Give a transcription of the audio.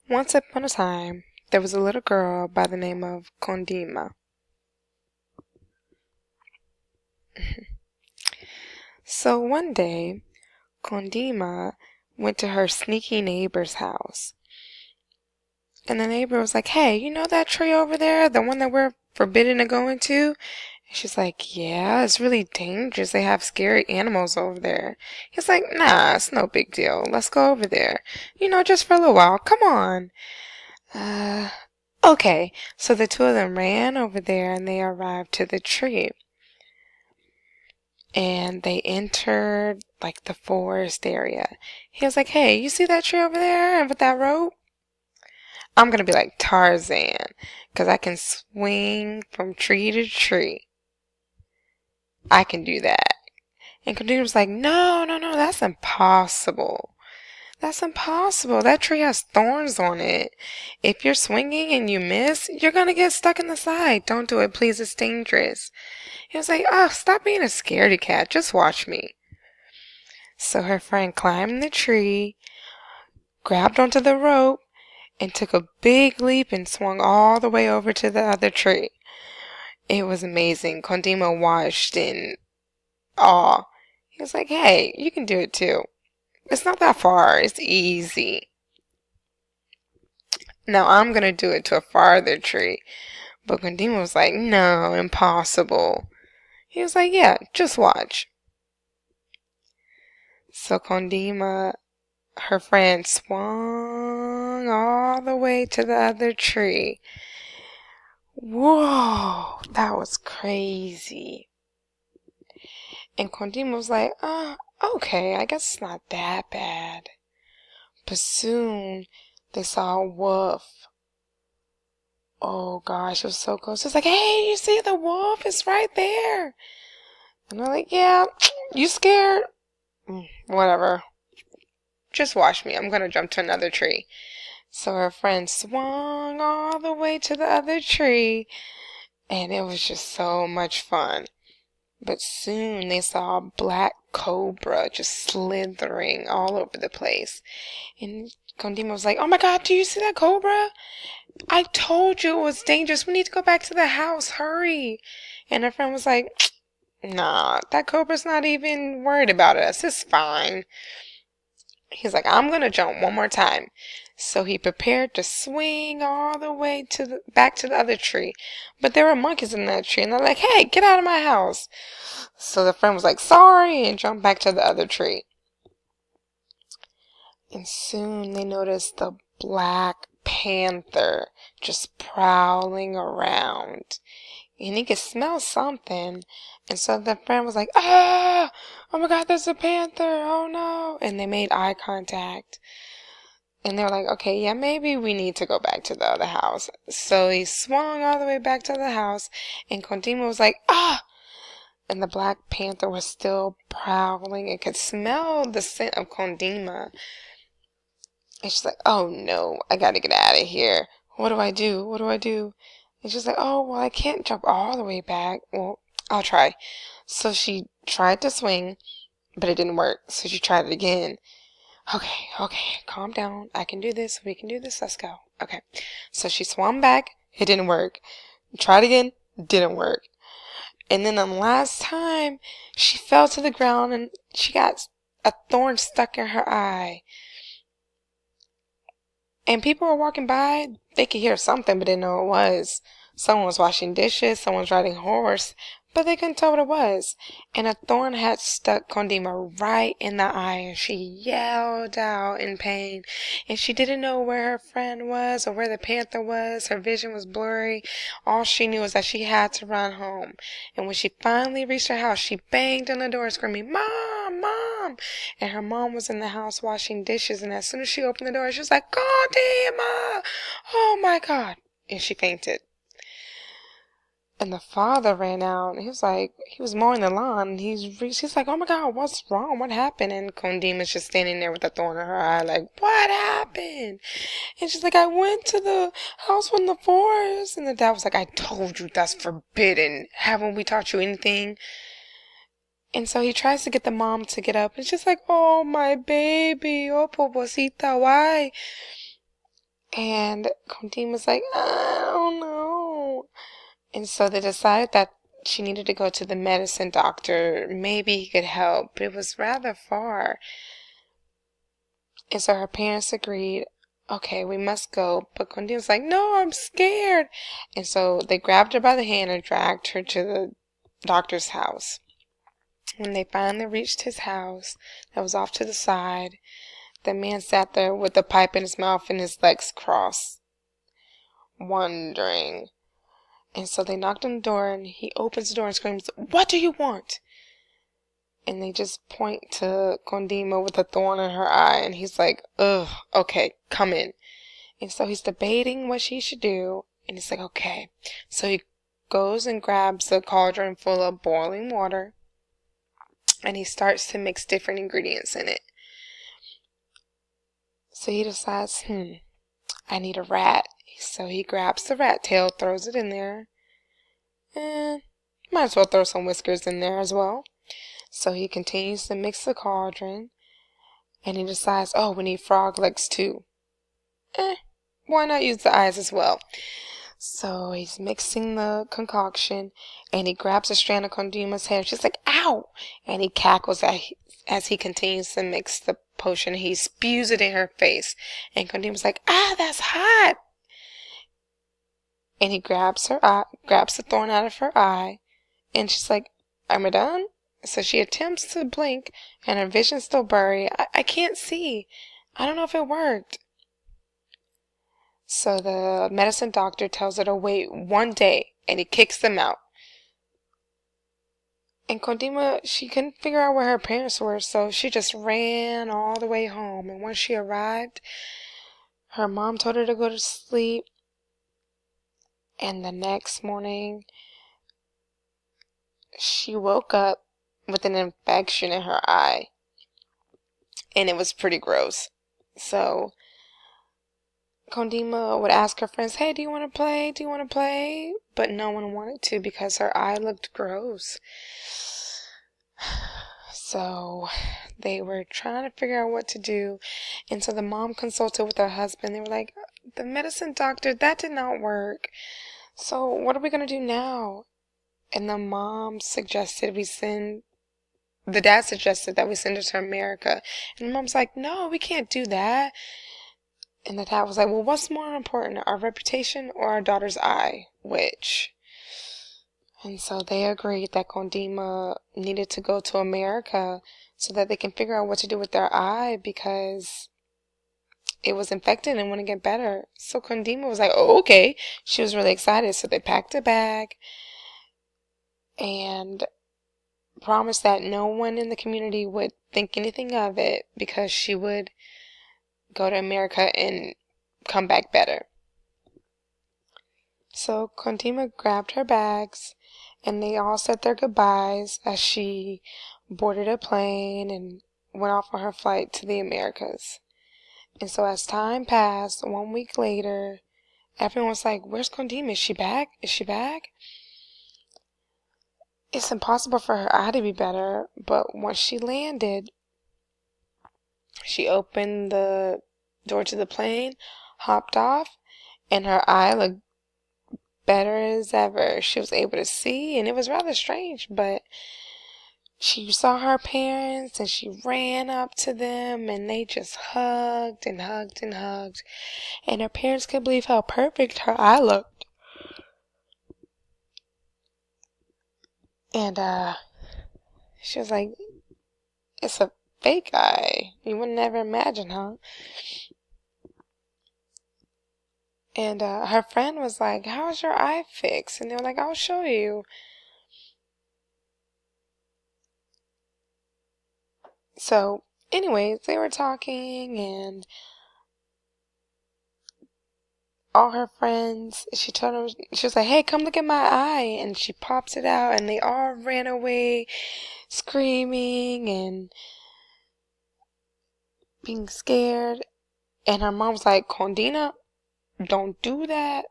Once upon a time, there was a little girl by the name of Kondima. So one day, Kondima went to her sneaky neighbor's house. And the neighbor was like, "Hey, you know that tree over there? The one that we're forbidden to go into?" And she's like, "Yeah, it's really dangerous. They have scary animals over there." He's like, "Nah, it's no big deal. Let's go over there. Just for a little while. Come on." Uh, okay. So the two of them ran over there and they arrived to the tree. And they entered like the forest area. He was like, "Hey, you see that tree over there and with that rope? I'm gonna be like Tarzan, 'cause I can swing from tree to tree. I can do that." And Kaduna was like, "No, no, no, that's impossible. That's impossible. That tree has thorns on it. If you're swinging and you miss, you're gonna get stuck in the side. Don't do it, please. It's dangerous." He was like, "Oh, stop being a scaredy cat. Just watch me." So her friend climbed the tree, grabbed onto the rope, and took a big leap and swung all the way over to the other tree. It was amazing. Kondima watched in awe. He was like, "Hey, you can do it too. It's not that far. It's easy. Now I'm going to do it to a farther tree." But Kondima was like, "No, impossible." He was like, "Yeah, just watch." So Kondima, her friend, swung all the way to the other tree. Whoa, that was crazy. And Kondima was like, okay, I guess it's not that bad." But soon they saw a wolf. Oh gosh, it was so close. It's like, "Hey, you see the wolf? It's right there." And they're like, "Yeah, you scared? Whatever. Just watch me. I'm gonna jump to another tree." So her friend swung all the way to the other tree, and it was just so much fun. But soon they saw a black cobra just slithering all over the place. And Kondima was like, "Oh my God, do you see that cobra? I told you it was dangerous. We need to go back to the house. Hurry." And her friend was like, "Nah, that cobra's not even worried about us. It's fine." He's like, "I'm going to jump one more time." So he prepared to swing all the way back to the other tree. But there were monkeys in that tree, and they're like, "Hey, get out of my house." So the friend was like, "Sorry," and jumped back to the other tree. And soon they noticed the Black Panther just prowling around. And he could smell something. And so the friend was like, "Ah! Oh my God, there's a panther! Oh no!" And they made eye contact. And they were like, "Okay, yeah, maybe we need to go back to the other house." So he swung all the way back to the house, and Kondima was like, "Ah!" And the Black Panther was still prowling and could smell the scent of Kondima. And she's like, "Oh no, I gotta get out of here. What do I do? What do I do?" And she's like, "Oh, well, I can't jump all the way back. Well, I'll try." So she tried to swing, but it didn't work. So she tried it again. "Okay, okay, calm down. I can do this. We can do this. Let's go." Okay. So she swam back. It didn't work. Tried again. Didn't work. And then the last time, she fell to the ground and she got a thorn stuck in her eye. And people were walking by. They could hear something, but didn't know what it was. Someone was washing dishes. Someone was riding a horse, but they couldn't tell what it was. And a thorn had stuck Kondima right in the eye, and she yelled out in pain. And she didn't know where her friend was or where the panther was. Her vision was blurry. All she knew was that she had to run home. And when she finally reached her house, she banged on the door screaming, "Mom, Mom!" And her mom was in the house washing dishes. And as soon as she opened the door, she was like, "Kondima! Oh my God!" And she fainted. And the father ran out, and he was mowing the lawn, and he's like, "Oh my God, what's wrong? What happened?" And Kondima's just standing there with a thorn in her eye, like, "What happened?" And she's like, "I went to the house in the forest." And the dad was like, "I told you that's forbidden. Haven't we taught you anything?" And so he tries to get the mom to get up, and she's like, "Oh, my baby, oh, pobrecita, why?" And Kondima's like, I don't know. And so they decided that she needed to go to the medicine doctor. Maybe he could help, but it was rather far. And so her parents agreed, okay, we must go. But Kondima's like, no, I'm scared. And so they grabbed her by the hand and dragged her to the doctor's house. When they finally reached his house that was off to the side, the man sat there with a pipe in his mouth and his legs crossed, wondering. And so they knocked on the door, and he opens the door and screams, what do you want? And they just point to Kondima with a thorn in her eye, and he's like, ugh, okay, come in. And so he's debating what she should do, and he's like, okay. So he goes and grabs a cauldron full of boiling water, and he starts to mix different ingredients in it. So he decides, I need a rat. So he grabs the rat tail, throws it in there, and might as well throw some whiskers in there as well. So he continues to mix the cauldron, and he decides, oh, we need frog legs too. Why not use the eyes as well? So he's mixing the concoction, and he grabs a strand of Kondima's hair. She's like, ow! And he cackles as he continues to mix the potion. He spews it in her face, and Kondima's like, that's hot! And he grabs her eye, grabs the thorn out of her eye, and she's like, am I done? So she attempts to blink, and her vision's still blurry. I can't see. I don't know if it worked. So the medicine doctor tells her to wait 1 day, and he kicks them out. And Kondima, she couldn't figure out where her parents were, so she just ran all the way home. And when she arrived, her mom told her to go to sleep. And the next morning, she woke up with an infection in her eye, and it was pretty gross. So Kondima would ask her friends, hey, do you want to play? Do you want to play? But no one wanted to because her eye looked gross. So they were trying to figure out what to do. And so the mom consulted with her husband. They were like, the medicine doctor, that did not work. So what are we going to do now? And the mom suggested the dad suggested that we send her to America. And the mom's like, no, we can't do that. And the dad was like, well, what's more important, our reputation or our daughter's eye? Which? And so they agreed that Kondima needed to go to America so that they can figure out what to do with their eye because it was infected and wouldn't get better. So Kondima was like, oh, okay. She was really excited. So they packed a bag and promised that no one in the community would think anything of it because she would go to America and come back better. So Kondima grabbed her bags, and they all said their goodbyes as she boarded a plane and went off on her flight to the Americas. And so as time passed, 1 week later, everyone was like, where's Kondima? Is she back? Is she back? It's impossible for her eye to be better, but once she landed, she opened the door to the plane, hopped off, and her eye looked better as ever. She was able to see, and it was rather strange, but she saw her parents, and she ran up to them, and they just hugged and hugged and hugged, and her parents couldn't believe how perfect her eye looked. And she was like, it's a fake eye. You would never imagine, huh? And her friend was like, how's your eye fixed? And they were like, I'll show you. So, anyways, they were talking, and all her friends, she told them, she was like, hey, come look at my eye. And she pops it out, and they all ran away, screaming and being scared. And her mom was like, Kondina, don't do that.